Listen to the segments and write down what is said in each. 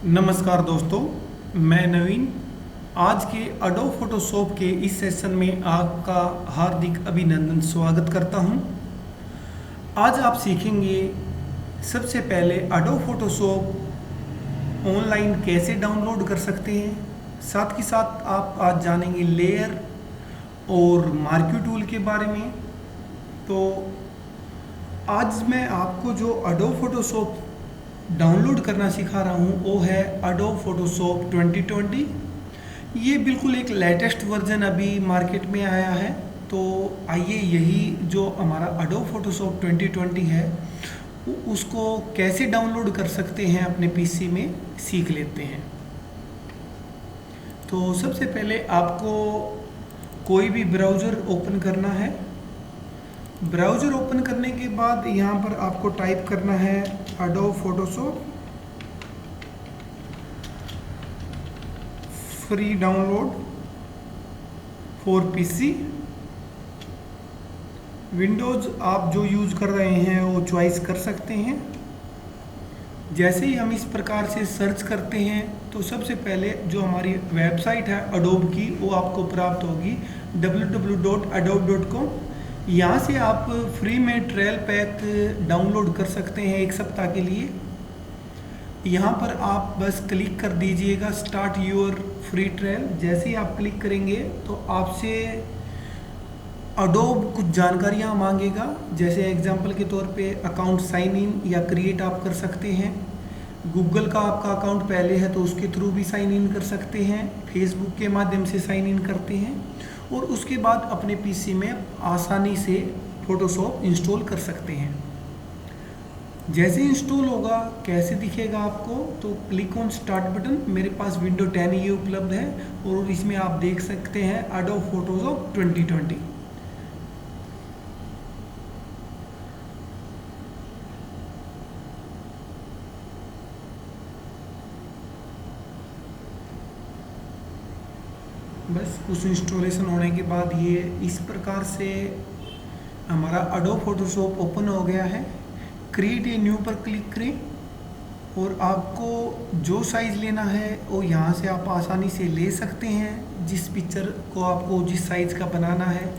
नमस्कार दोस्तों, मैं नवीन। आज के अडोब फोटोशॉप के इस सेशन में आपका हार्दिक अभिनंदन स्वागत करता हूं। आज आप सीखेंगे सबसे पहले अडोब फोटोशॉप ऑनलाइन कैसे डाउनलोड कर सकते हैं। साथ ही साथ आप आज जानेंगे लेयर और मार्क्यू टूल के बारे में। तो आज मैं आपको जो अडोब फोटोशॉप डाउनलोड करना सिखा रहा हूँ वो है अडोब फोटोशॉप 2020। ये बिल्कुल एक लेटेस्ट वर्जन अभी मार्केट में आया है। तो आइए यही जो हमारा अडोब फोटोशॉप 2020 है उसको कैसे डाउनलोड कर सकते हैं अपने पीसी में सीख लेते हैं। तो सबसे पहले आपको कोई भी ब्राउज़र ओपन करना है। ब्राउज़र ओपन करने के बाद यहाँ पर आपको टाइप करना है Adobe Photoshop free download for PC. Windows आप जो यूज़ कर रहे हैं वो चॉइस कर सकते हैं। जैसे ही हम इस प्रकार से सर्च करते हैं तो सबसे पहले जो हमारी वेबसाइट है अडोब की वो आपको प्राप्त होगी www.adobe.com। यहाँ से आप फ्री में ट्रायल पैक डाउनलोड कर सकते हैं 1 सप्ताह के लिए। यहाँ पर आप बस क्लिक कर दीजिएगा स्टार्ट योर फ्री ट्रायल। जैसे ही आप क्लिक करेंगे तो आपसे अडोब कुछ जानकारियाँ मांगेगा, जैसे एग्जांपल के तौर पे अकाउंट साइन इन या क्रिएट आप कर सकते हैं। गूगल का आपका अकाउंट पहले है तो उसके थ्रू भी साइन इन कर सकते हैं। फेसबुक के माध्यम से साइन इन करते हैं और उसके बाद अपने पीसी में आसानी से फोटोशॉप इंस्टॉल कर सकते हैं। जैसे इंस्टॉल होगा कैसे दिखेगा आपको, तो क्लिक ऑन स्टार्ट बटन। मेरे पास विंडो 10 ये उपलब्ध है और इसमें आप देख सकते हैं अडोब फोटोशॉप 2020। बस कुछ इंस्टॉलेशन होने के बाद ये इस प्रकार से हमारा अडोब फोटोशॉप ओपन हो गया है। क्रिएट ए न्यू पर क्लिक करें और आपको जो साइज़ लेना है वो यहाँ से आप आसानी से ले सकते हैं। जिस पिक्चर को आपको जिस साइज़ का बनाना है,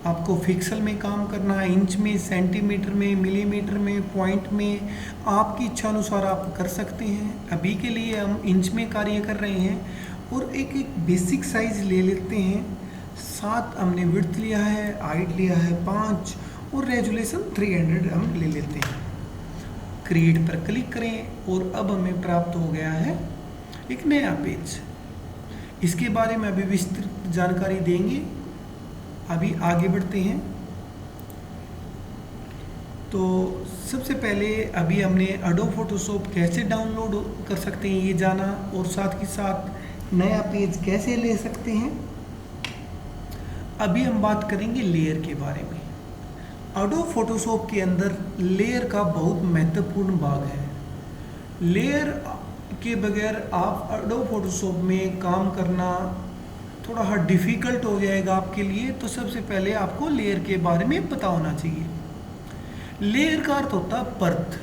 आपको पिक्सल में काम करना है, इंच में, सेंटीमीटर में, मिलीमीटर में, पॉइंट में, आपकी इच्छा अनुसार आप कर सकते हैं। अभी के लिए हम इंच में कार्य कर रहे हैं और एक बेसिक साइज़ ले लेते हैं। 7 हमने विड्थ लिया है, हाइट लिया है 5 और रेजोल्यूशन 300 हम ले लेते हैं। क्रिएट पर क्लिक करें और अब हमें प्राप्त हो गया है एक नया पेज। इसके बारे में अभी विस्तृत जानकारी देंगे। अभी आगे बढ़ते हैं। तो सबसे पहले अभी हमने अडोब फोटोशॉप कैसे डाउनलोड कर सकते हैं ये जाना और साथ ही साथ नया पेज कैसे ले सकते हैं। अभी हम बात करेंगे लेयर के बारे में। अडोब फोटोशॉप के अंदर लेयर का बहुत महत्वपूर्ण भाग है। लेयर के बगैर आप अडोब फोटोशॉप में काम करना थोड़ा डिफ़िकल्ट हो जाएगा आपके लिए। तो सबसे पहले आपको लेयर के बारे में पता होना चाहिए। लेयर का अर्थ होता है परत,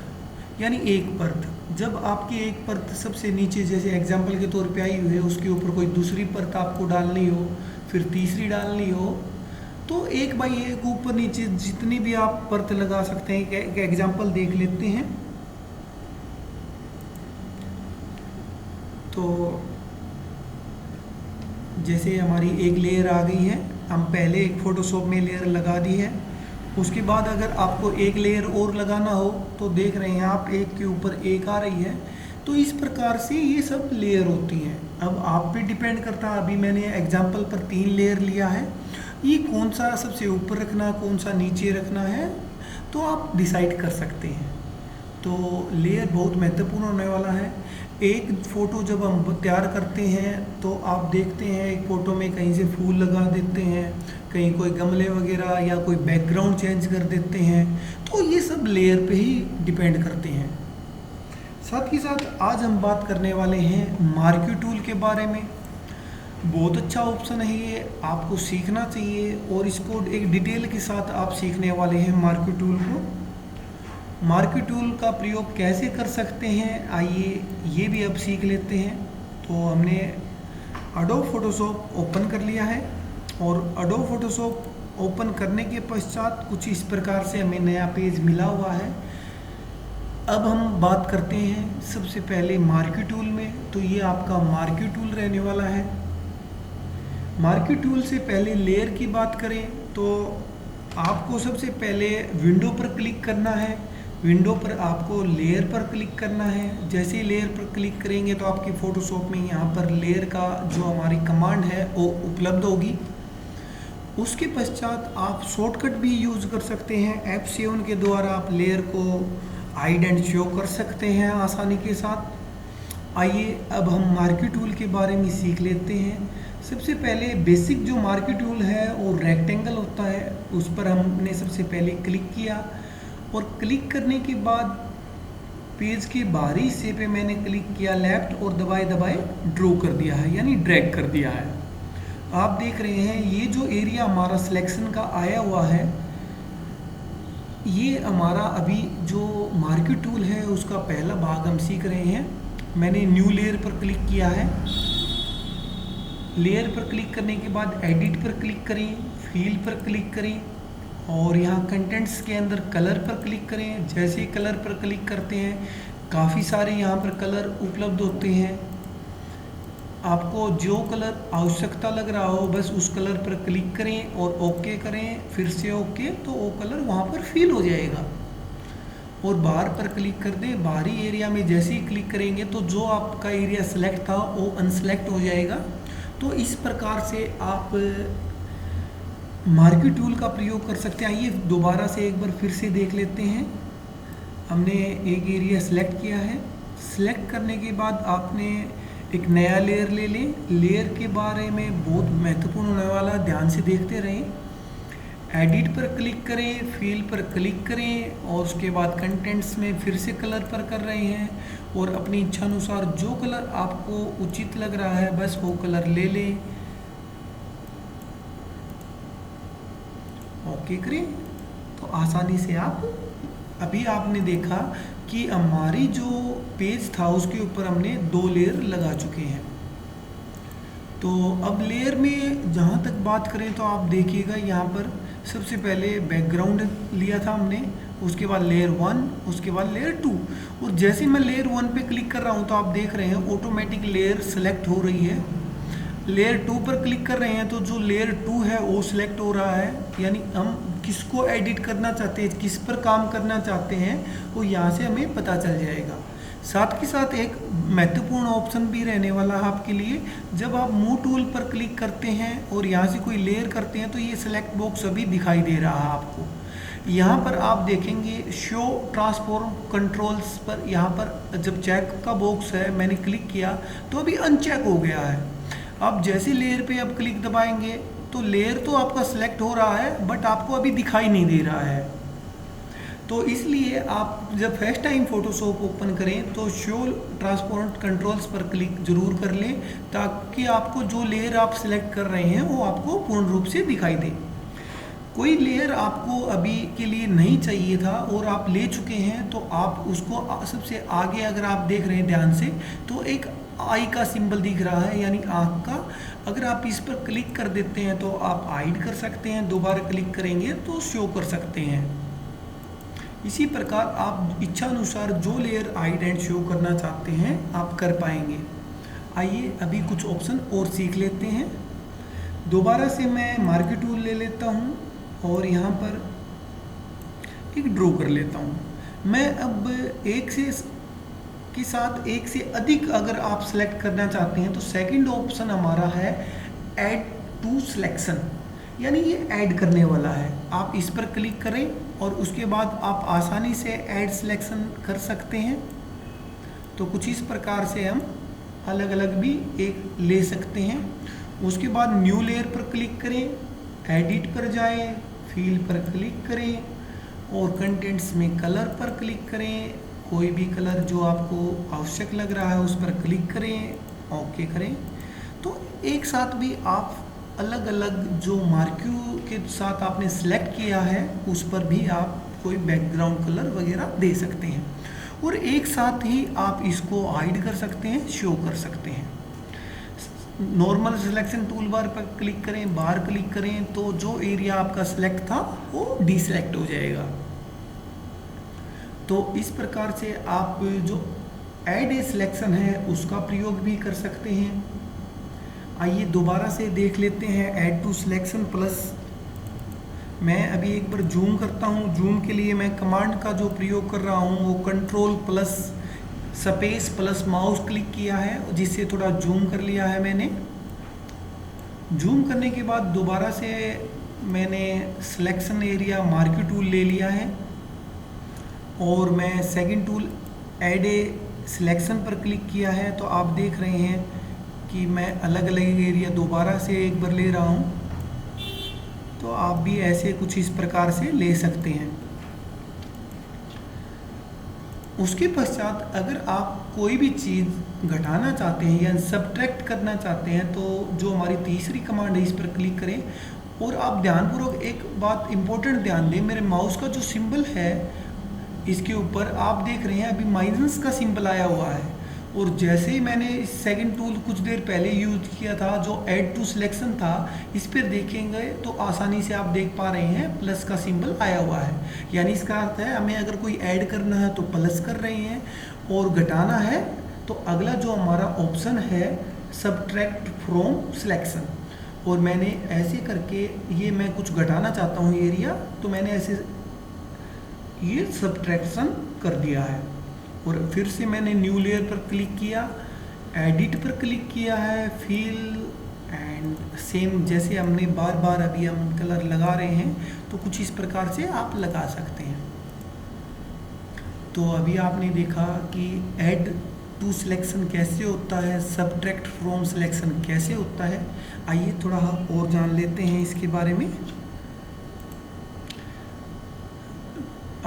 यानी एक परत। जब आपकी एक परत सबसे नीचे, जैसे एग्जांपल के तौर पे आई हुई है, उसके ऊपर कोई दूसरी परत आपको डालनी हो, फिर तीसरी डालनी हो, तो एक बाई एक ऊपर नीचे जितनी भी आप परत लगा सकते हैं। एक एग्जांपल देख लेते हैं। तो जैसे हमारी एक लेयर आ गई है, हम पहले एक फोटोशॉप में लेयर लगा दी है। उसके बाद अगर आपको एक लेयर और लगाना हो तो देख रहे हैं आप एक के ऊपर एक आ रही है। तो इस प्रकार से ये सब लेयर होती हैं। अब आप पे डिपेंड करता है। अभी मैंने एग्जांपल पर 3 लेयर लिया है। ये कौन सा सबसे ऊपर रखना, कौन सा नीचे रखना है, तो आप डिसाइड कर सकते हैं। तो लेयर बहुत महत्वपूर्ण होने वाला है। एक फ़ोटो जब हम तैयार करते हैं तो आप देखते हैं एक फ़ोटो में कहीं से फूल लगा देते हैं, कहीं कोई गमले वगैरह या कोई बैकग्राउंड चेंज कर देते हैं। तो ये सब लेयर पे ही डिपेंड करते हैं। साथ ही साथ आज हम बात करने वाले हैं मार्क्यू टूल के बारे में। बहुत अच्छा ऑप्शन है ये, आपको सीखना चाहिए और इसको एक डिटेल के साथ आप सीखने वाले हैं मार्क्यू टूल को। मार्क्यू टूल का प्रयोग कैसे कर सकते हैं, आइए ये भी अब सीख लेते हैं। तो हमने एडोब फोटोशॉप ओपन कर लिया है और एडोब फोटोशॉप ओपन करने के पश्चात कुछ इस प्रकार से हमें नया पेज मिला हुआ है। अब हम बात करते हैं सबसे पहले मार्क्यू टूल में। तो ये आपका मार्क्यू टूल रहने वाला है। मार्क्यू टूल से पहले लेयर की बात करें तो आपको सबसे पहले विंडो पर क्लिक करना है। विंडो पर आपको लेयर पर क्लिक करना है। जैसे ही लेयर पर क्लिक करेंगे तो आपकी फोटोशॉप में यहाँ पर लेयर का जो हमारी कमांड है वो उपलब्ध होगी। उसके पश्चात आप शॉर्टकट भी यूज़ कर सकते हैं। F7 के द्वारा आप लेयर को हाइड एंड शो कर सकते हैं आसानी के साथ। आइए अब हम मार्क्यू टूल के बारे में सीख लेते हैं। सबसे पहले बेसिक जो मार्क्यू टूल है वो रेक्टेंगल होता है, उस पर हमने सबसे पहले क्लिक किया और क्लिक करने के बाद पेज के बाहरी हिस्से पे मैंने क्लिक किया लेफ्ट और दबाए दबाए ड्रॉ कर दिया है, यानी ड्रैग कर दिया है। आप देख रहे हैं ये जो एरिया हमारा सिलेक्शन का आया हुआ है, ये हमारा अभी जो मार्क्यू टूल है उसका पहला भाग हम सीख रहे हैं। मैंने न्यू लेयर पर क्लिक किया है। लेयर पर क्लिक करने के बाद एडिट पर क्लिक करें, फील पर क्लिक करें और यहाँ कंटेंट्स के अंदर कलर पर क्लिक करें। जैसे ही कलर पर क्लिक करते हैं काफ़ी सारे यहाँ पर कलर उपलब्ध होते हैं। आपको जो कलर आवश्यकता लग रहा हो बस उस कलर पर क्लिक करें और ओके करें, फिर से ओके, तो वो कलर वहाँ पर फिल हो जाएगा। और बाहर पर क्लिक कर दें। बाहरी एरिया में जैसे ही क्लिक करेंगे तो जो आपका एरिया सेलेक्ट था वो अनसेलेक्ट हो जाएगा। तो इस प्रकार से आप मार्क्यू टूल का प्रयोग कर सकते हैं। आइए दोबारा से एक बार फिर से देख लेते हैं। हमने एक एरिया सेलेक्ट किया है। सेलेक्ट करने के बाद आपने एक नया लेयर ले लें। लेयर के बारे में बहुत महत्वपूर्ण होने वाला, ध्यान से देखते रहें। एडिट पर क्लिक करें, फील पर क्लिक करें और उसके बाद कंटेंट्स में फिर से कलर पर कर रहे हैं और अपनी इच्छा अनुसार जो कलर आपको उचित लग रहा है बस वो कलर ले लें, ओके करें। तो आसानी से आप अभी आपने देखा कि हमारी जो पेज था उसके ऊपर हमने 2 लेयर लगा चुके हैं। तो अब लेयर में जहाँ तक बात करें तो आप देखिएगा यहाँ पर सबसे पहले बैकग्राउंड लिया था हमने, उसके बाद लेयर 1, उसके बाद लेयर 2। और जैसे मैं लेयर 1 पे क्लिक कर रहा हूँ तो आप देख रहे हैं ऑटोमेटिक लेयर सेलेक्ट हो रही है। लेयर 2 पर क्लिक कर रहे हैं तो जो लेयर 2 है वो सिलेक्ट हो रहा है, यानी हम किसको एडिट करना चाहते हैं, किस पर काम करना चाहते हैं वो यहाँ से हमें पता चल जाएगा। साथ के साथ एक महत्वपूर्ण ऑप्शन भी रहने वाला है आपके लिए। जब आप मूव टूल पर क्लिक करते हैं और यहाँ से कोई लेयर करते हैं तो ये सिलेक्ट बॉक्स अभी दिखाई दे रहा है आपको। यहाँ पर आप देखेंगे शो ट्रांसफॉर्म कंट्रोल्स पर, यहाँ पर जब चेक का बॉक्स है मैंने क्लिक किया तो अभी अनचेक हो गया है। आप जैसे लेयर पे अब क्लिक दबाएंगे तो लेयर तो आपका सिलेक्ट हो रहा है बट आपको अभी दिखाई नहीं दे रहा है। तो इसलिए आप जब फर्स्ट टाइम फोटोशॉप ओपन करें तो शो ट्रांसफॉर्म कंट्रोल्स पर क्लिक जरूर कर लें ताकि आपको जो लेयर आप सिलेक्ट कर रहे हैं वो आपको पूर्ण रूप से दिखाई दे। कोई लेयर आपको अभी के लिए नहीं चाहिए था और आप ले चुके हैं तो आप उसको सबसे आगे अगर आप देख रहे हैं ध्यान से तो एक आई का सिंबल दिख रहा है, यानी आँख का। अगर आप इस पर क्लिक कर देते हैं तो आप हाइड कर सकते हैं, दोबारा क्लिक करेंगे तो शो कर सकते हैं। इसी प्रकार आप इच्छा अनुसार जो लेयर हाइड एंड शो करना चाहते हैं आप कर पाएंगे। आइए अभी कुछ ऑप्शन और सीख लेते हैं। दोबारा से मैं मार्क्यू टूल ले लेता हूँ और यहाँ पर एक ड्रॉ कर लेता हूँ। मैं अब एक से के साथ एक से अधिक अगर आप सेलेक्ट करना चाहते हैं तो सेकंड ऑप्शन हमारा है ऐड टू सिलेक्शन, यानी ये ऐड करने वाला है। आप इस पर क्लिक करें और उसके बाद आप आसानी से ऐड सिलेक्शन कर सकते हैं। तो कुछ इस प्रकार से हम अलग अलग भी एक ले सकते हैं। उसके बाद न्यू लेयर पर क्लिक करें, एडिट पर जाएं, फील पर क्लिक करें और कंटेंट्स में कलर पर क्लिक करें। कोई भी कलर जो आपको आवश्यक लग रहा है उस पर क्लिक करें, ओके करें। तो एक साथ भी आप अलग अलग जो मार्क्यू के साथ आपने सेलेक्ट किया है उस पर भी आप कोई बैकग्राउंड कलर वगैरह दे सकते हैं, और एक साथ ही आप इसको हाइड कर सकते हैं, शो कर सकते हैं। नॉर्मल सिलेक्शन टूल बार पर क्लिक करें, बार क्लिक करें तो जो एरिया आपका सिलेक्ट था वो डिसेलेक्ट हो जाएगा। तो इस प्रकार से आप जो ऐड ए सिलेक्शन है उसका प्रयोग भी कर सकते हैं। आइए दोबारा से देख लेते हैं ऐड टू सिलेक्शन प्लस। मैं अभी एक बार जूम करता हूँ। जूम के लिए मैं कमांड का जो प्रयोग कर रहा हूँ वो control plus space plus mouse click किया है, जिससे थोड़ा जूम कर लिया है मैंने। जूम करने के बाद दोबारा से मैंने सिलेक्शन एरिया मार्क्यू टूल ले लिया है, और मैं second tool add a selection पर क्लिक किया है। तो आप देख रहे हैं कि मैं अलग अलग एरिया दोबारा से एक बार ले रहा हूँ। तो आप भी ऐसे कुछ इस प्रकार से ले सकते हैं। उसके पश्चात अगर आप कोई भी चीज़ घटाना चाहते हैं या सब्ट्रैक्ट करना चाहते हैं तो जो हमारी तीसरी कमांड है इस पर क्लिक करें। और आप ध्यानपूर्वक एक बात इंपॉर्टेंट ध्यान दें, मेरे माउस का जो सिंबल है इसके ऊपर आप देख रहे हैं अभी माइनस का सिंबल आया हुआ है, और जैसे ही मैंने इस सेकंड टूल कुछ देर पहले यूज किया था जो ऐड टू सिलेक्शन था, इस पर देखेंगे तो आसानी से आप देख पा रहे हैं प्लस का सिंबल आया हुआ है। यानी इसका अर्थ है हमें अगर कोई ऐड करना है तो प्लस कर रहे हैं, और घटाना है तो अगला जो हमारा ऑप्शन है सब्ट्रैक्ट फ्रॉम सिलेक्शन। और मैंने ऐसे करके ये मैं कुछ घटाना चाहता हूँ एरिया, तो मैंने ऐसे ये सब्ट्रैक्शन कर दिया है। और फिर से मैंने न्यू लेयर पर क्लिक किया, एडिट पर क्लिक किया है, फिल एंड सेम जैसे हमने बार बार अभी हम कलर लगा रहे हैं तो कुछ इस प्रकार से आप लगा सकते हैं। तो अभी आपने देखा कि ऐड टू सिलेक्शन कैसे होता है, सब्ट्रैक्ट फ्रॉम सिलेक्शन कैसे होता है। आइए थोड़ा और जान लेते हैं इसके बारे में।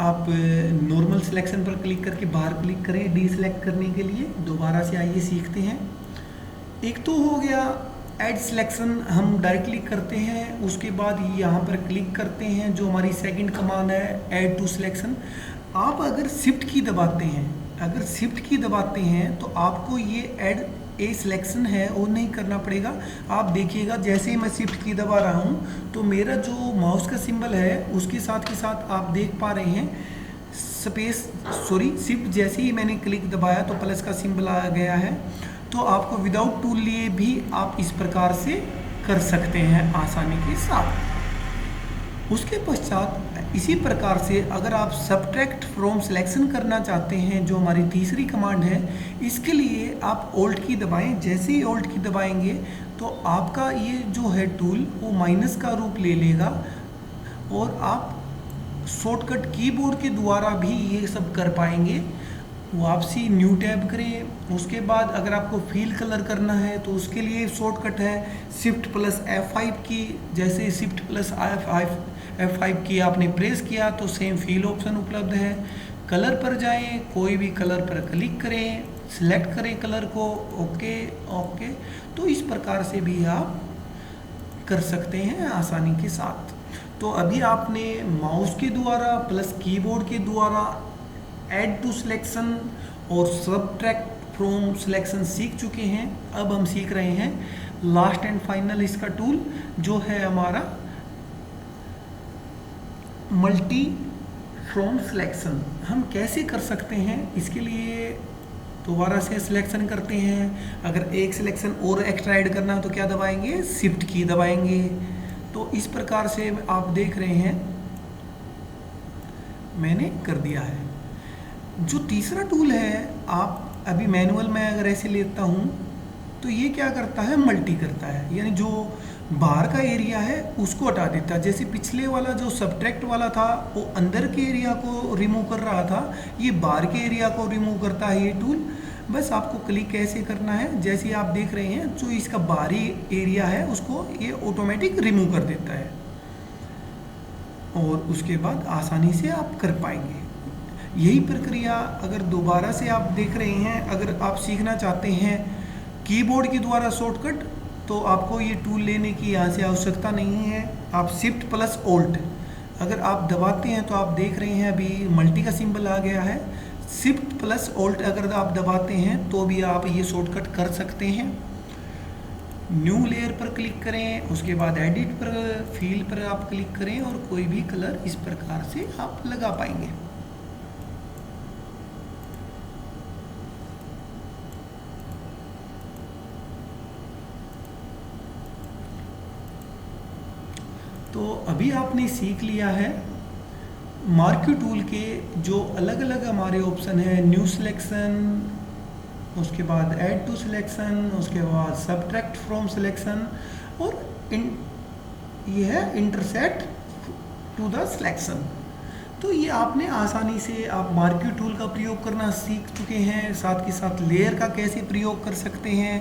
आप नॉर्मल सिलेक्शन पर क्लिक करके बाहर क्लिक करें डीसेलेक्ट करने के लिए। दोबारा से आइए सीखते हैं। एक तो हो गया ऐड सिलेक्शन, हम डायरेक्टली करते हैं, उसके बाद यहाँ पर क्लिक करते हैं जो हमारी सेकंड कमांड है ऐड टू सिलेक्शन। आप अगर शिफ्ट की दबाते हैं, तो आपको ये ऐड ए सिलेक्शन है वो नहीं करना पड़ेगा। आप देखिएगा जैसे ही मैं शिफ्ट की दबा रहा हूँ तो मेरा जो माउस का सिंबल है उसके साथ के साथ आप देख पा रहे हैं शिफ्ट जैसे ही मैंने क्लिक दबाया तो प्लस का सिंबल आ गया है। तो आपको विदाउट टूल लिए भी आप इस प्रकार से कर सकते हैं आसानी के साथ। उसके पश्चात इसी प्रकार से अगर आप सब्ट्रैक्ट फ्रॉम सिलेक्शन करना चाहते हैं जो हमारी तीसरी कमांड है, इसके लिए आप ऑल्ट की दबाएं। जैसे ही ऑल्ट की दबाएंगे तो आपका ये जो है टूल वो माइनस का रूप ले लेगा, और आप शॉर्टकट कीबोर्ड के द्वारा भी ये सब कर पाएंगे। वापसी न्यू टैब करें। उसके बाद अगर आपको फील कलर करना है तो उसके लिए शॉर्टकट है शिफ्ट प्लस F5 की। जैसे शिफ्ट प्लस F5 की आपने प्रेस किया तो सेम फील ऑप्शन उपलब्ध है। कलर पर जाएं, कोई भी कलर पर क्लिक करें, सिलेक्ट करें कलर को, ओके। तो इस प्रकार से भी आप कर सकते हैं आसानी के साथ। तो अभी आपने माउस के द्वारा प्लस कीबोर्ड के द्वारा ऐड टू सिलेक्शन और सब्ट्रैक्ट फ्रॉम सिलेक्शन सीख चुके हैं। अब हम सीख रहे हैं लास्ट एंड फाइनल इसका टूल जो है हमारा मल्टी फ्रॉम सिलेक्शन। हम कैसे कर सकते हैं, इसके लिए दोबारा से सिलेक्शन करते हैं। अगर एक सिलेक्शन और एक्स्ट्रा ऐड करना है तो क्या दबाएंगे, शिफ्ट की दबाएंगे। तो इस प्रकार से आप देख रहे हैं मैंने कर दिया है। जो तीसरा टूल है, आप अभी मैनुअल में अगर ऐसे लेता हूँ तो ये क्या करता है, मल्टी करता है, यानी जो बाहर का एरिया है उसको हटा देता है। जैसे पिछले वाला जो सब्ट्रैक्ट वाला था वो अंदर के एरिया को रिमूव कर रहा था, ये बाहर के एरिया को रिमूव करता है ये टूल। बस आपको क्लिक कैसे करना है, जैसे आप देख रहे हैं जो इसका बाहरी एरिया है उसको ये ऑटोमेटिक रिमूव कर देता है, और उसके बाद आसानी से आप कर पाएंगे। यही प्रक्रिया अगर दोबारा से आप देख रहे हैं, अगर आप सीखना चाहते हैं कीबोर्ड के द्वारा शॉर्टकट, तो आपको ये टूल लेने की यहाँ से आवश्यकता नहीं है। आप शिफ्ट प्लस ऑल्ट अगर आप दबाते हैं तो आप देख रहे हैं अभी मल्टी का सिंबल आ गया है। शिफ्ट प्लस ऑल्ट अगर आप दबाते हैं तो भी आप ये शॉर्टकट कर सकते हैं। न्यू लेयर पर क्लिक करें, उसके बाद एडिट पर, फील पर आप क्लिक करें और कोई भी कलर इस प्रकार से आप लगा पाएंगे। तो अभी आपने सीख लिया है मार्क्यू टूल के जो अलग अलग हमारे ऑप्शन है, न्यू सिलेक्शन, उसके बाद ऐड टू सिलेक्शन, उसके बाद सब्ट्रैक्ट फ्रॉम सिलेक्शन और ये है इंटरसेक्ट टू द सिलेक्शन। तो ये आपने आसानी से आप मार्क्यू टूल का प्रयोग करना सीख चुके हैं, साथ के साथ लेयर का कैसे प्रयोग कर सकते हैं,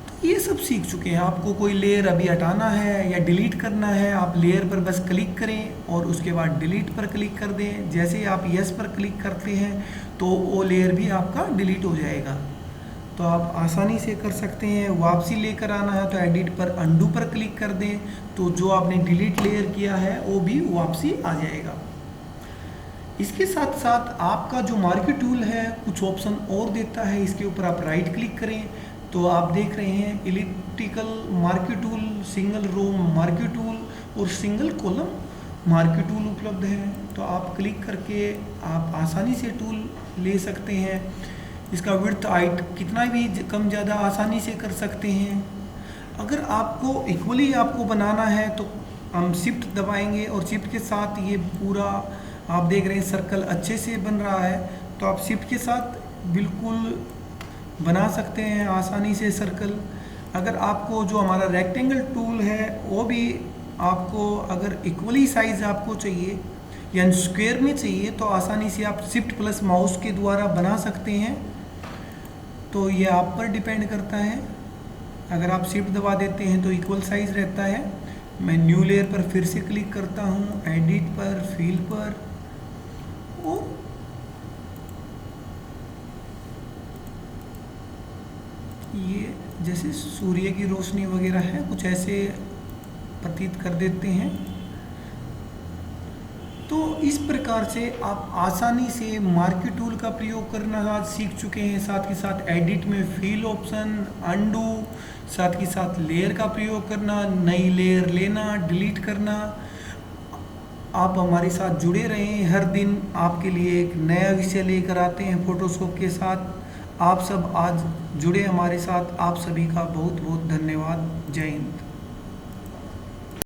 तो ये सब सीख चुके हैं। आपको कोई लेयर अभी हटाना है या डिलीट करना है, आप लेयर पर बस क्लिक करें और उसके बाद डिलीट पर क्लिक कर दें। जैसे ही आप यस पर क्लिक करते हैं तो वो लेयर भी आपका डिलीट हो जाएगा। तो आप आसानी से कर सकते हैं। वापसी लेकर आना है तो एडिट पर अंडू पर क्लिक कर दें, तो जो आपने डिलीट लेयर किया है वो भी वापसी आ जाएगा। इसके साथ साथ आपका जो मार्क्यू टूल है कुछ ऑप्शन और देता है, इसके ऊपर आप राइट क्लिक करें तो आप देख रहे हैं elliptical marquee tool, single row marquee tool और सिंगल कॉलम मार्क्यू टूल उपलब्ध है। तो आप क्लिक करके आप आसानी से टूल ले सकते हैं। इसका विड्थ हाइट कितना भी कम ज़्यादा आसानी से कर सकते हैं। अगर आपको इक्वली आपको बनाना है तो हम शिफ्ट दबाएंगे और शिफ्ट के साथ ये पूरा आप देख रहे हैं सर्कल अच्छे से बन रहा है। तो आप शिफ्ट के साथ बिल्कुल बना सकते हैं आसानी से सर्कल। अगर आपको जो हमारा रेक्टेंगल टूल है वो भी आपको अगर इक्वली साइज आपको चाहिए या स्क्वायर में चाहिए तो आसानी से आप शिफ्ट प्लस माउस के द्वारा बना सकते हैं। तो ये आप पर डिपेंड करता है। अगर आप शिफ्ट दबा देते हैं तो इक्वल साइज रहता है। मैं न्यू लेयर पर फिर से क्लिक करता हूँ, एडिट पर, फील पर, और ये जैसे सूर्य की रोशनी वगैरह है कुछ ऐसे प्रतीत कर देते हैं। तो इस प्रकार से आप आसानी से मार्क्यू टूल का प्रयोग करना सीख चुके हैं। साथ ही साथ एडिट में फील ऑप्शन, अंडू, साथ ही साथ लेयर का प्रयोग करना, नई लेयर लेना, डिलीट करना। आप हमारे साथ जुड़े रहें, हर दिन आपके लिए एक नया विषय लेकर आते हैं फोटोशॉप के साथ। आप सब आज जुड़े हमारे साथ, आप सभी का बहुत बहुत धन्यवाद। जय हिंद।